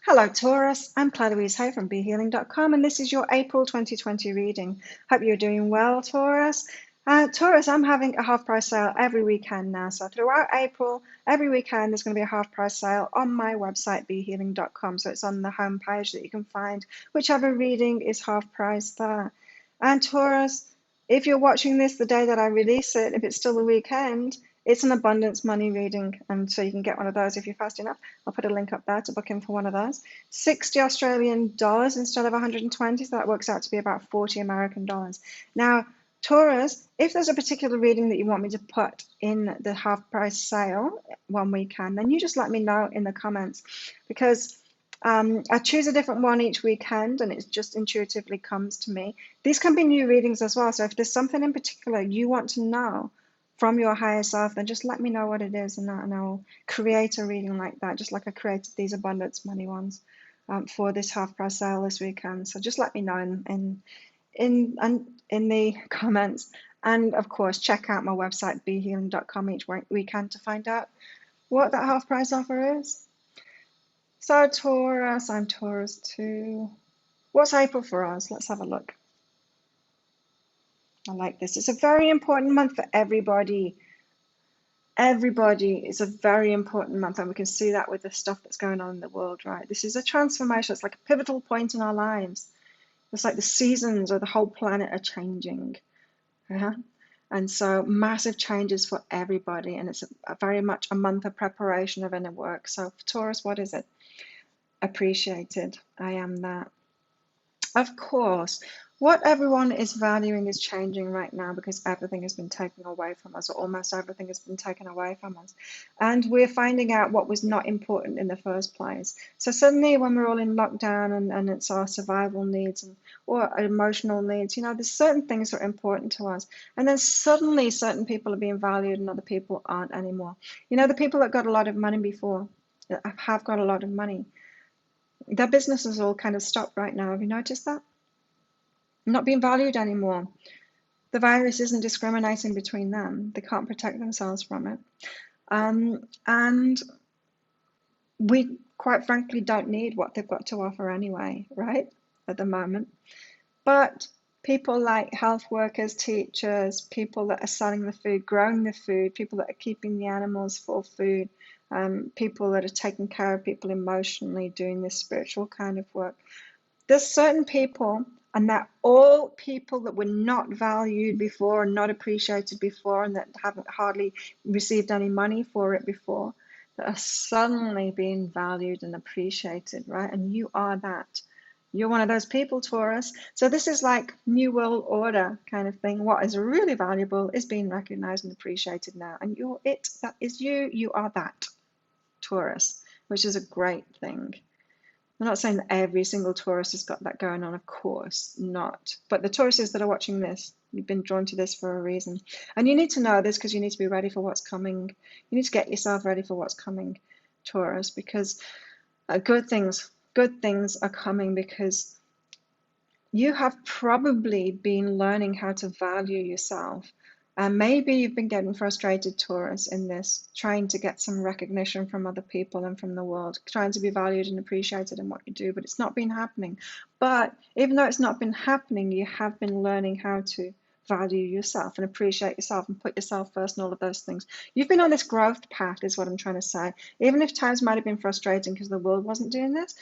Hello Taurus, I'm Claire Louise Hay from BeHealing.com and this is your April 2020 reading. Hope you're doing well, Taurus. Taurus, I'm having a half price sale every weekend now. So throughout April, every weekend there's going to be a half price sale on my website, BeHealing.com. So it's on the home page that you can find whichever reading is half price there. And Taurus, if you're watching this the day that I release it, if it's still the weekend, it's an abundance money reading, and so you can get one of those if you're fast enough. I'll put a link up there to book in for one of those. 60 Australian dollars instead of 120, so that works out to be about 40 American dollars. Now, Taurus, if there's a particular reading that you want me to put in the half price sale one weekend, then you just let me know in the comments, because I choose a different one each weekend and it just intuitively comes to me. These can be new readings as well, so if there's something in particular you want to know from your higher self, then just let me know what it is, and I'll create a reading like that, just like I created these abundance money ones for this half price sale this weekend. So just let me know in the comments, and of course check out my website BeHealing.com each weekend to find out what that half price offer is. So Taurus, I'm Taurus too. What's April for us? Let's have a look. I like this. It's a very important month for everybody. Everybody, it's a very important month, and we can see that with the stuff that's going on in the world, right? This is a transformation. It's like a pivotal point in our lives. It's like the seasons or the whole planet are changing. And so massive changes for everybody, and it's very much a month of preparation of inner work. So for Taurus, what is it? Appreciated. I am that. Of course, what everyone is valuing is changing right now because everything has been taken away from us, or almost everything has been taken away from us. And we're finding out what was not important in the first place. So suddenly when we're all in lockdown and it's our survival needs or emotional needs, there's certain things that are important to us. And then suddenly certain people are being valued and other people aren't anymore. The people that got a lot of money before, that have got a lot of money, their businesses all kind of stopped right now. Have you noticed that? Not being valued anymore. The virus isn't discriminating between them. They can't protect themselves from it. And we, quite frankly, don't need what they've got to offer anyway, right? At the moment. But people like health workers, teachers, people that are selling the food, growing the food, people that are keeping the animals for food, people that are taking care of people emotionally, doing this spiritual kind of work. There's certain people, and they're all people that were not valued before and not appreciated before, and that haven't hardly received any money for it before, that are suddenly being valued and appreciated, right? And you are that. You're one of those people, Taurus. So this is like new world order kind of thing. What is really valuable is being recognized and appreciated now. And you're it. That is you. You are that, Taurus, which is a great thing. I'm not saying that every single Taurus has got that going on, of course not. But the Tauruses that are watching this, you've been drawn to this for a reason. And you need to know this because you need to be ready for what's coming. You need to get yourself ready for what's coming, Taurus, because good things are coming, because you have probably been learning how to value yourself. And maybe you've been getting frustrated, Taurus, in this, trying to get some recognition from other people and from the world, trying to be valued and appreciated in what you do, but it's not been happening. But even though it's not been happening, you have been learning how to value yourself and appreciate yourself and put yourself first and all of those things. You've been on this growth path, is what I'm trying to say. Even if times might have been frustrating because the world wasn't doing this,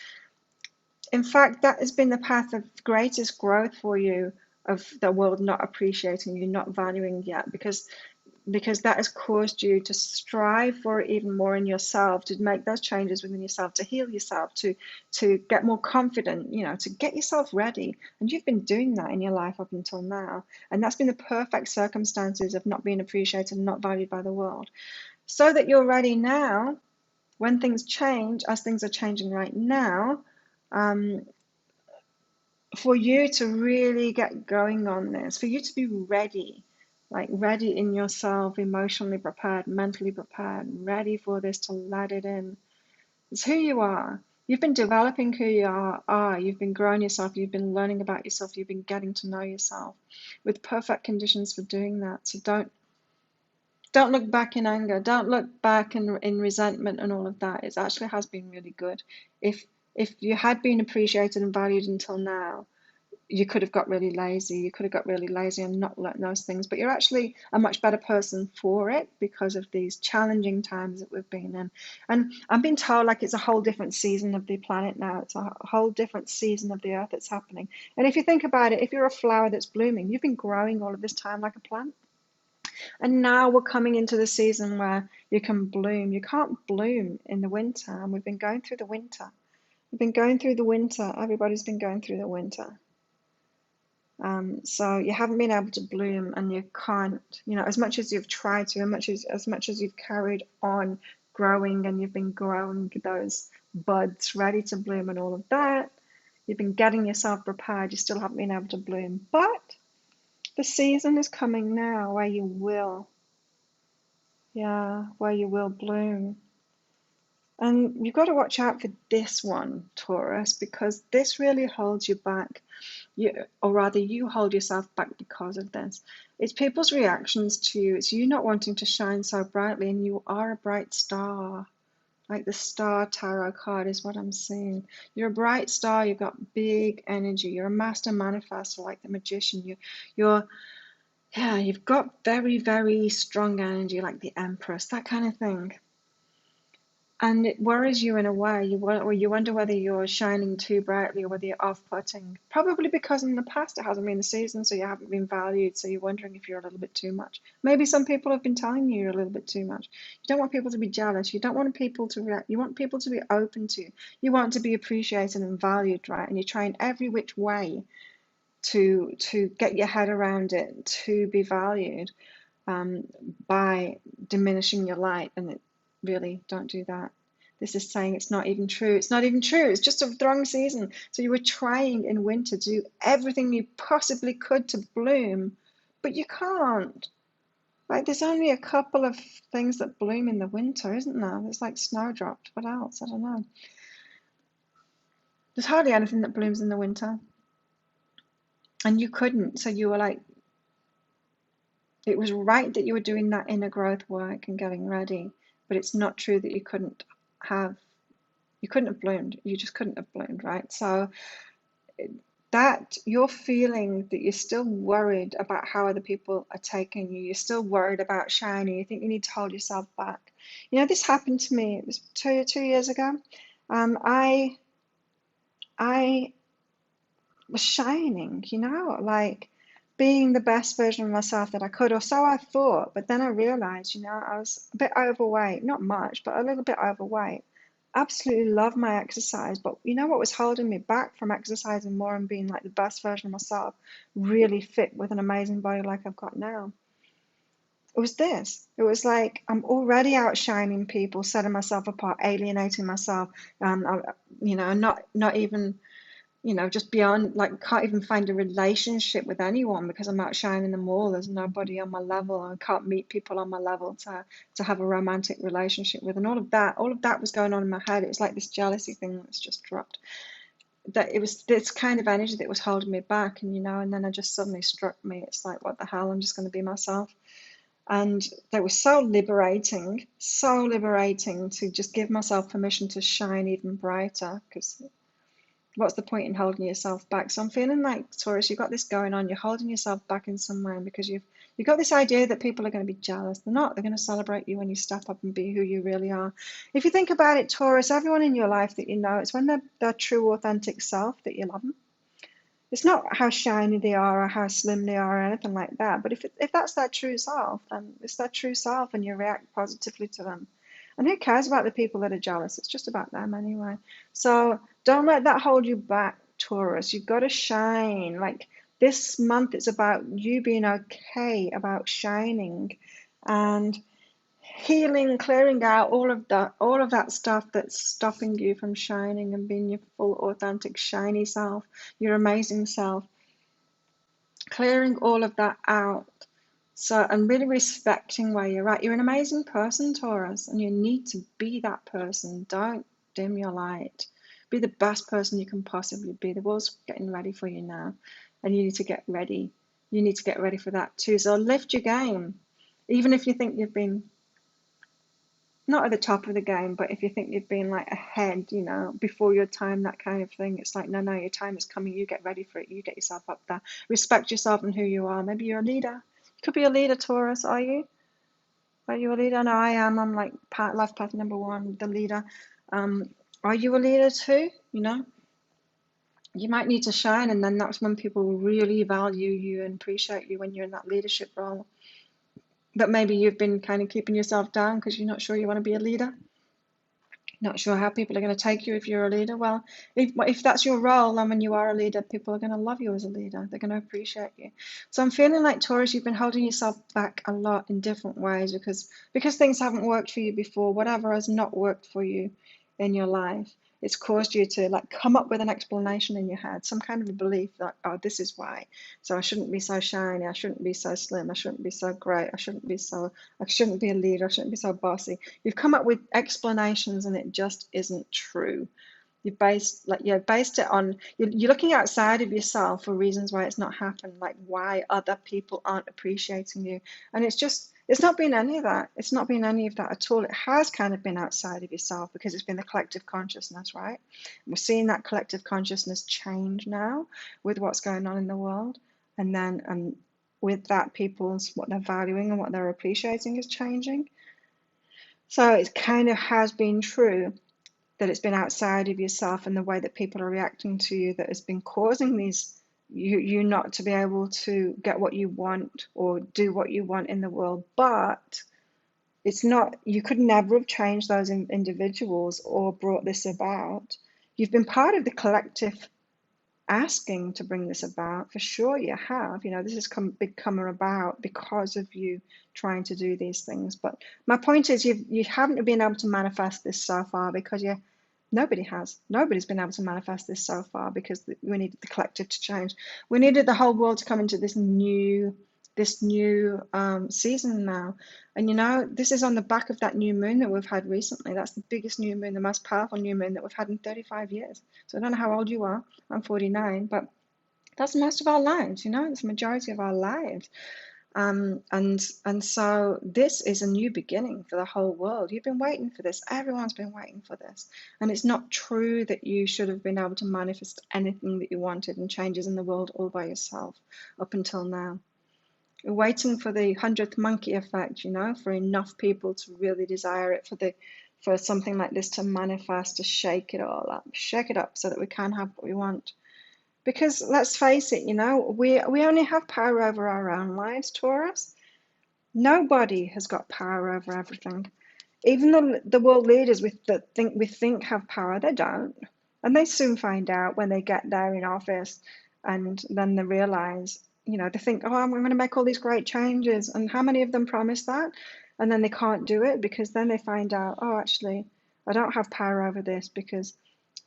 in fact, that has been the path of greatest growth for you, of the world not appreciating you, not valuing yet, because that has caused you to strive for it even more in yourself, to make those changes within yourself, to heal yourself, to get more confident, to get yourself ready. And you've been doing that in your life up until now. And that's been the perfect circumstances of not being appreciated and not valued by the world. So that you're ready now, when things change, as things are changing right now, for you to really get going on this, for you to be ready, like ready in yourself, emotionally prepared, mentally prepared, ready for this, to let it in. It's who you are. You've been developing who you are. You've been growing yourself. You've been learning about yourself. You've been getting to know yourself with perfect conditions for doing that. So don't look back in anger. Don't look back in resentment and all of that. It actually has been really good. If If you had been appreciated and valued until now, you could have got really lazy. You could have got really lazy and not learned those things, but you're actually a much better person for it because of these challenging times that we've been in. And I'm being told like it's a whole different season of the planet now. It's a whole different season of the earth that's happening. And if you think about it, if you're a flower that's blooming, you've been growing all of this time like a plant. And now we're coming into the season where you can bloom. You can't bloom in the winter, and we've been going through the winter. We've been going through the winter. Everybody's been going through the winter. So you haven't been able to bloom, and you can't, as much as you've tried to, as much as you've carried on growing, and you've been growing those buds ready to bloom and all of that, you've been getting yourself prepared, you still haven't been able to bloom. But the season is coming now where you will, where you will bloom. And you've got to watch out for this one, Taurus, because this really holds you back. Or rather, you hold yourself back because of this. It's people's reactions to you. It's you not wanting to shine so brightly, and you are a bright star. Like the star tarot card is what I'm seeing. You're a bright star. You've got big energy. You're a master manifestor, like the magician. You've got very, very strong energy, like the Empress, that kind of thing. And it worries you in a way. You wonder whether you're shining too brightly or whether you're off-putting. Probably because in the past it hasn't been the season, so you haven't been valued. So you're wondering if you're a little bit too much. Maybe some people have been telling you you're a little bit too much. You don't want people to be jealous. You don't want people to react. You want people to be open to you. You want to be appreciated and valued, right? And you're trying every which way to get your head around it, to be valued, by diminishing your light, and it really, don't do that. This is saying it's not even true. It's not even true. It's just a wrong season. So you were trying in winter to do everything you possibly could to bloom, but you can't. Like there's only a couple of things that bloom in the winter, isn't there? There's like snowdrops. What else? I don't know. There's hardly anything that blooms in the winter. And you couldn't. So you were like, it was right that you were doing that inner growth work and getting ready, but it's not true that you couldn't have bloomed. You just couldn't have bloomed, right? So that you're feeling that you're still worried about how other people are taking you. You're still worried about shining. You think you need to hold yourself back. This happened to me. It was two years ago. I was shining, like being the best version of myself that I could, or so I thought. But then I realized, I was a bit overweight, not much, but a little bit overweight. Absolutely love my exercise, but what was holding me back from exercising more and being like the best version of myself, really fit with an amazing body like I've got now? It was this. It was like I'm already outshining people, setting myself apart, alienating myself, not even just beyond, like, can't even find a relationship with anyone because I'm outshining them all. There's nobody on my level. I can't meet people on my level to have a romantic relationship with. And all of that was going on in my head. It was like this jealousy thing that's just dropped. That it was this kind of energy that was holding me back, and then it just suddenly struck me. It's like, what the hell? I'm just going to be myself. And that was so liberating to just give myself permission to shine even brighter, because what's the point in holding yourself back? So I'm feeling like, Taurus, you've got this going on. You're holding yourself back in some way because you've got this idea that people are going to be jealous. They're not. They're going to celebrate you when you step up and be who you really are. If you think about it, Taurus, everyone in your life that it's when they're their true, authentic self that you love them. It's not how shiny they are or how slim they are or anything like that. But if that's their true self, then it's their true self, and you react positively to them. And who cares about the people that are jealous? It's just about them anyway. So don't let that hold you back, Taurus. You've got to shine. Like this month, it's about you being okay about shining and healing, clearing out all of that stuff that's stopping you from shining and being your full, authentic, shiny self, your amazing self. Clearing all of that out. So, and really respecting where you're at. You're an amazing person, Taurus, and you need to be that person. Don't dim your light. Be the best person you can possibly be. The world's getting ready for you now, and you need to get ready. You need to get ready for that too. So lift your game. Even if you think you've been not at the top of the game, but if you think you've been like ahead, before your time, that kind of thing, it's like, no, no, your time is coming. You get ready for it. You get yourself up there. Respect yourself and who you are. Maybe you're a leader. You could be a leader, Taurus. Are you? Are you a leader? No, I am. I'm like life path number one, the leader. Um, are you a leader too? You might need to shine, and then that's when people really value you and appreciate you when you're in that leadership role. But maybe you've been kind of keeping yourself down because you're not sure you want to be a leader. Not sure how people are going to take you if you're a leader. Well, if that's your role, and when you are a leader, people are going to love you as a leader. They're going to appreciate you. So I'm feeling like, Taurus, you've been holding yourself back a lot in different ways because things haven't worked for you before. Whatever has not worked for you in your life, it's caused you to like come up with an explanation in your head, some kind of a belief that, oh, this is why. So I shouldn't be so shiny. I shouldn't be so slim. I shouldn't be so great. I shouldn't be a leader. I shouldn't be so bossy. You've come up with explanations and it just isn't true. You've based it on you're looking outside of yourself for reasons why it's not happened, like why other people aren't appreciating you. And it's not been any of that. It's not been any of that at all. It has kind of been outside of yourself because it's been the collective consciousness, right? We're seeing that collective consciousness change now with what's going on in the world. And then with that, what they're valuing and what they're appreciating is changing. So it kind of has been true that it's been outside of yourself and the way that people are reacting to you that has been causing you not to be able to get what you want or do what you want in the world. But it's not, you could never have changed those individuals or brought this about. You've been part of the collective asking to bring this about. For sure you have. This has come about because of you trying to do these things. But my point is you haven't been able to manifest this so far because nobody's been able to manifest this so far because we needed the collective to change. We needed the whole world to come into this new season now. And this is on the back of that new moon that we've had recently. That's the biggest new moon, the most powerful new moon that we've had in 35 years. So I don't know how old you are. I'm 49, but that's most of our lives. It's the majority of our lives. And so this is a new beginning for the whole world. You've been waiting for this. Everyone's been waiting for this. And it's not true that you should have been able to manifest anything that you wanted and changes in the world all by yourself up until now. We're waiting for the 100th monkey effect, for enough people to really desire it, for something like this to manifest, to shake it up so that we can have what we want. Because let's face it, we only have power over our own lives, Taurus. Nobody has got power over everything. Even the world leaders we think have power, they don't. And they soon find out when they get there in office, and then they realize, they think, oh, I'm going to make all these great changes. And how many of them promise that? And then they can't do it because then they find out, oh, actually, I don't have power over this because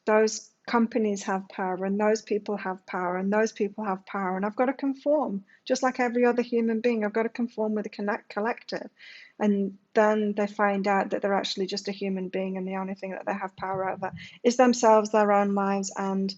those companies have power and those people have power and those people have power, and I've got to conform just like every other human being. I've got to conform with the collective. And then they find out that they're actually just a human being, and the only thing that they have power over is themselves, their own lives, and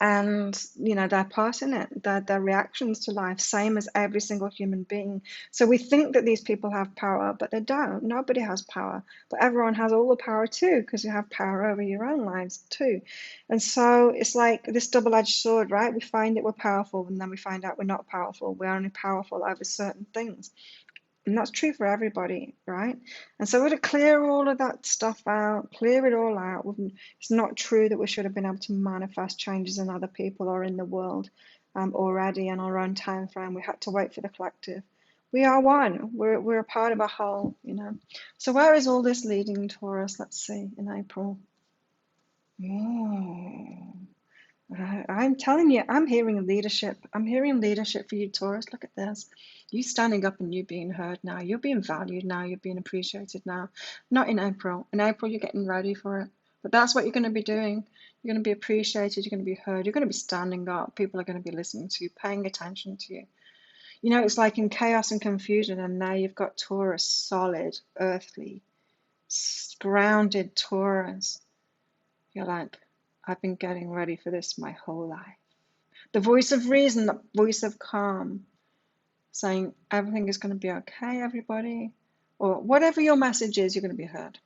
their part in it, their reactions to life, same as every single human being. So we think that these people have power, but they don't. Nobody has power, but everyone has all the power too, because you have power over your own lives too. And so it's like this double-edged sword, right? We find that we're powerful, and then we find out we're not powerful. We're only powerful over certain things. And that's true for everybody, right? And so we're to clear all of that stuff out, clear it all out. It's not true that we should have been able to manifest changes in other people or in the world already in our own time frame. We had to wait for the collective. We are one. We're a part of a whole, So where is all this leading, Taurus? Let's see, in April. Oh, I'm telling you, I'm hearing leadership. I'm hearing leadership for you, Taurus. Look at this. You standing up and you being heard now. You're being valued now. You're being appreciated now. Not in April. In April, you're getting ready for it. But that's what you're going to be doing. You're going to be appreciated. You're going to be heard. You're going to be standing up. People are going to be listening to you, paying attention to you. It's like in chaos and confusion, and now you've got Taurus, solid, earthly, grounded Taurus. You're like, I've been getting ready for this my whole life. The voice of reason, the voice of calm, saying everything is going to be okay, everybody. or whatever your message is, you're going to be heard.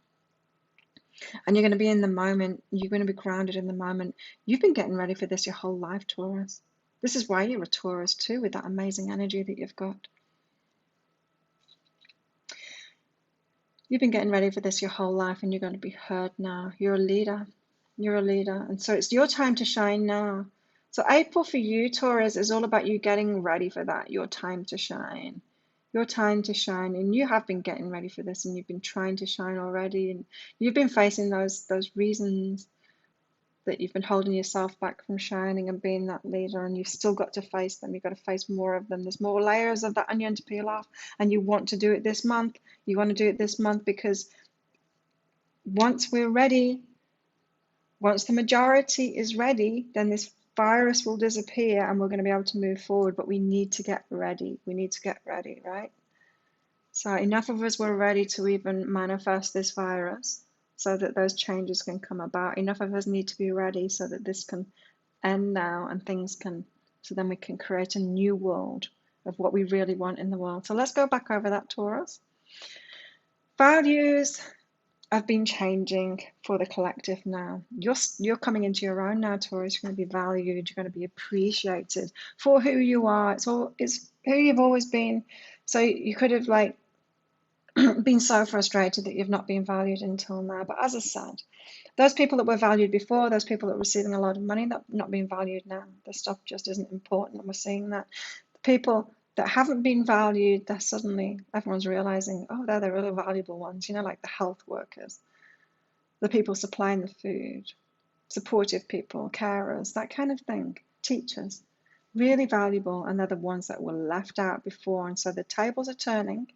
And you're going to be in the moment. You're going to be grounded in the moment. You've been getting ready for this your whole life, Taurus. This is why you're a Taurus too, with that amazing energy that you've got. You've been getting ready for this your whole life, and you're going to be heard now. You're a leader. You're a leader. And so it's your time to shine now. So April for you, Taurus, is all about you getting ready for that. Your time to shine. Your time to shine. And you have been getting ready for this, and you've been trying to shine already. And you've been facing those reasons that you've been holding yourself back from shining and being that leader, and you've still got to face them. You've got to face more of them. There's more layers of that onion to peel off, and you want to do it this month. You want to do it this month because once we're ready, once the majority is ready, then this virus will disappear and we're going to be able to move forward. But we need to get ready. We need to get ready, right? So enough of us were ready to even manifest this virus so that those changes can come about. Enough of us need to be ready so that this can end now and things can, so then we can create a new world of what we really want in the world. So let's go back over that, Taurus. Values have been changing for the collective now. You're coming into your own now, Taurus. You're going to be valued. You're going to be appreciated for who you are. It's who you've always been. So you could have like been so frustrated that you've not been valued until now. But as I said, those people that were valued before, those people that were receiving a lot of money, that not being valued now. The stuff just isn't important, and we're seeing that. The people that haven't been valued, they're suddenly, everyone's realizing, oh, they're the really valuable ones, like the health workers, the people supplying the food, supportive people, carers, that kind of thing, teachers, really valuable, and they're the ones that were left out before. And so the tables are turning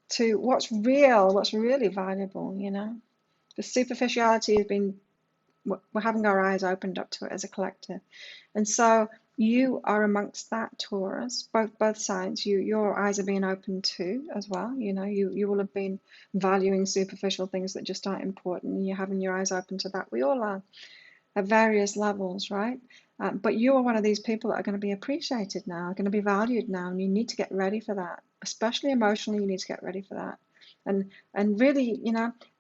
to what's real, what's really valuable, The superficiality has been, we're having our eyes opened up to it as a collective. And so you are amongst that, Taurus, both sides. Your eyes are being opened too as well. You will have been valuing superficial things that just aren't important, and you're having your eyes open to that. We all are at various levels, right? But you are one of these people that are going to be appreciated now, are going to be valued now, and you need to get ready for that. Especially emotionally, you need to get ready for that. And really,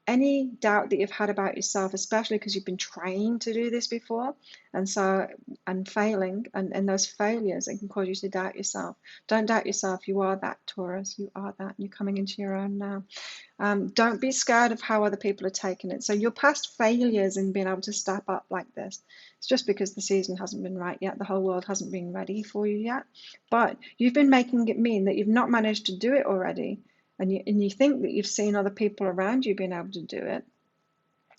any doubt that you've had about yourself, especially because you've been trained to do this before, and failing, and those failures, it can cause you to doubt yourself. Don't doubt yourself. You are that, Taurus. You are that. You're coming into your own now. Don't be scared of how other people are taking it. So your past failures in being able to step up like this, it's just because the season hasn't been right yet. The whole world hasn't been ready for you yet. But you've been making it mean that you've not managed to do it already. And you think that you've seen other people around you being able to do it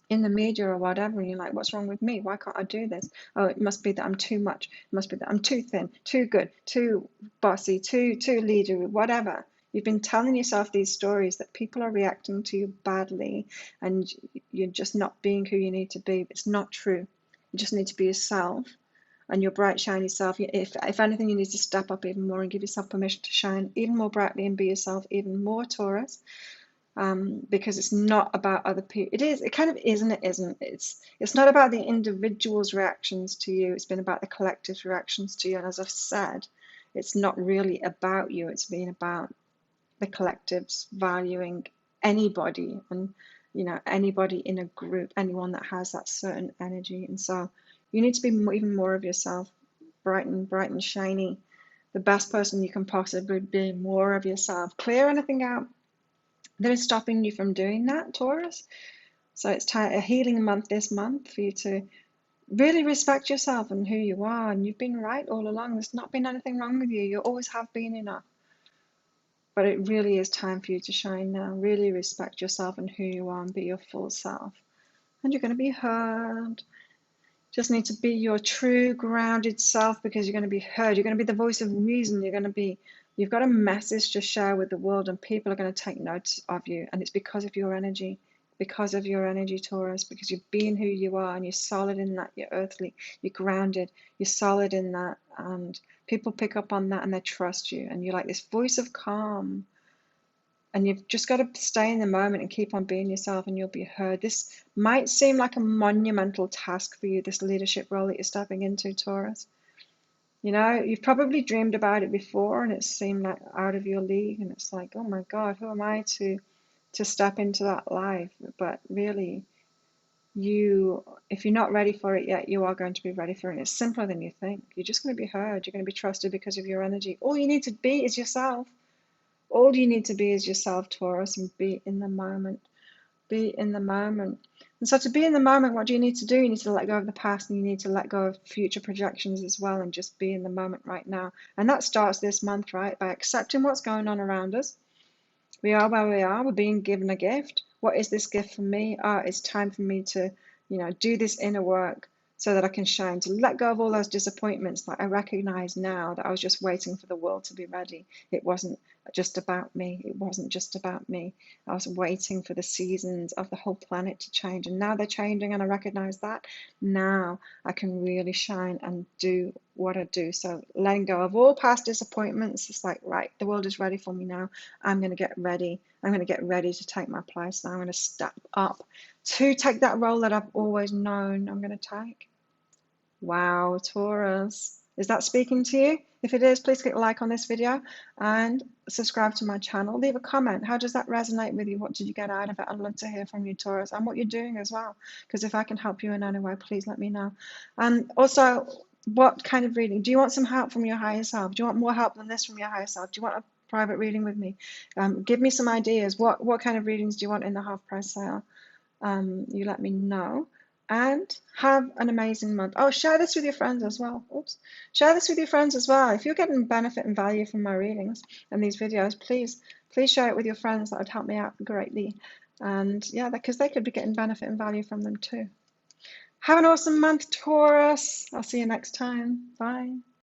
in the media or whatever, and you're like, what's wrong with me? Why can't I do this? Oh, it must be that I'm too much. It must be that I'm too thin, too good, too bossy, too leadery, whatever. You've been telling yourself these stories that people are reacting to you badly, and you're just not being who you need to be. It's not true. You just need to be yourself, and your bright, shiny self. If anything, you need to step up even more and give yourself permission to shine even more brightly and be yourself even more, Taurus. Because it's not about other people. It is. It kind of is and it isn't. It's not about the individual's reactions to you. It's been about the collective's reactions to you. And as I've said, it's not really about you. It's been about the collective's valuing anybody, and anybody in a group, anyone that has that certain energy. And so you need to be even more of yourself, bright and shiny, the best person you can possibly be, more of yourself. Clear anything out that is stopping you from doing that, Taurus. So it's a healing month this month for you to really respect yourself and who you are. And you've been right all along. There's not been anything wrong with you. You always have been enough. But it really is time for you to shine now. Really respect yourself and who you are and be your full self. And you're going to be heard. Just need to be your true grounded self, because you're going to be heard. You're going to be the voice of reason. You've got a message to share with the world, and people are going to take notice of you. And it's because of your energy, Taurus, because you're being who you are, and you're solid in that. You're earthly, you're grounded, you're solid in that. And people pick up on that and they trust you. And you're like this voice of calm. And you've just got to stay in the moment and keep on being yourself, and you'll be heard. This might seem like a monumental task for you, this leadership role that you're stepping into, Taurus. You've probably dreamed about it before, and it seemed like out of your league, and it's like, oh my God, who am I to to step into that life. But really, if you're not ready for it yet, you are going to be ready for it. It's simpler than you think. You're just going to be heard. You're going to be trusted because of your energy. All you need to be is yourself. All you need to be is yourself, Taurus, and be in the moment. Be in the moment. And so to be in the moment, what do you need to do? You need to let go of the past, and you need to let go of future projections as well, and just be in the moment right now. And that starts this month, right? By accepting what's going on around us. We are where we are. We're being given a gift. What is this gift for me? It's time for me to, do this inner work so that I can shine, to let go of all those disappointments that I recognize now that I was just waiting for the world to be ready. It wasn't just about me. It wasn't just about me. I was waiting for the seasons of the whole planet to change, and now they're changing, and I recognize that. Now I can really shine and do what I do. So letting go of all past disappointments. It's like, right, the world is ready for me now. I'm going to get ready. I'm going to get ready to take my place now. I'm going to step up to take that role that I've always known I'm going to take. Wow, Taurus. Is that speaking to you? If it is, please click like on this video and subscribe to my channel. Leave a comment. How does that resonate with you? What did you get out of it? I'd love to hear from you, Taurus, and what you're doing as well. Because if I can help you in any way, please let me know. And also, what kind of reading? Do you want some help from your higher self? Do you want more help than this from your higher self? Do you want a private reading with me? Give me some ideas. What kind of readings do you want in the half price sale? You let me know. And have an amazing month. Oh, share this with your friends as well. Oops. Share this with your friends as well. If you're getting benefit and value from my readings and these videos, please share it with your friends. That would help me out greatly. And yeah, because they could be getting benefit and value from them too. Have an awesome month, Taurus. I'll see you next time. Bye.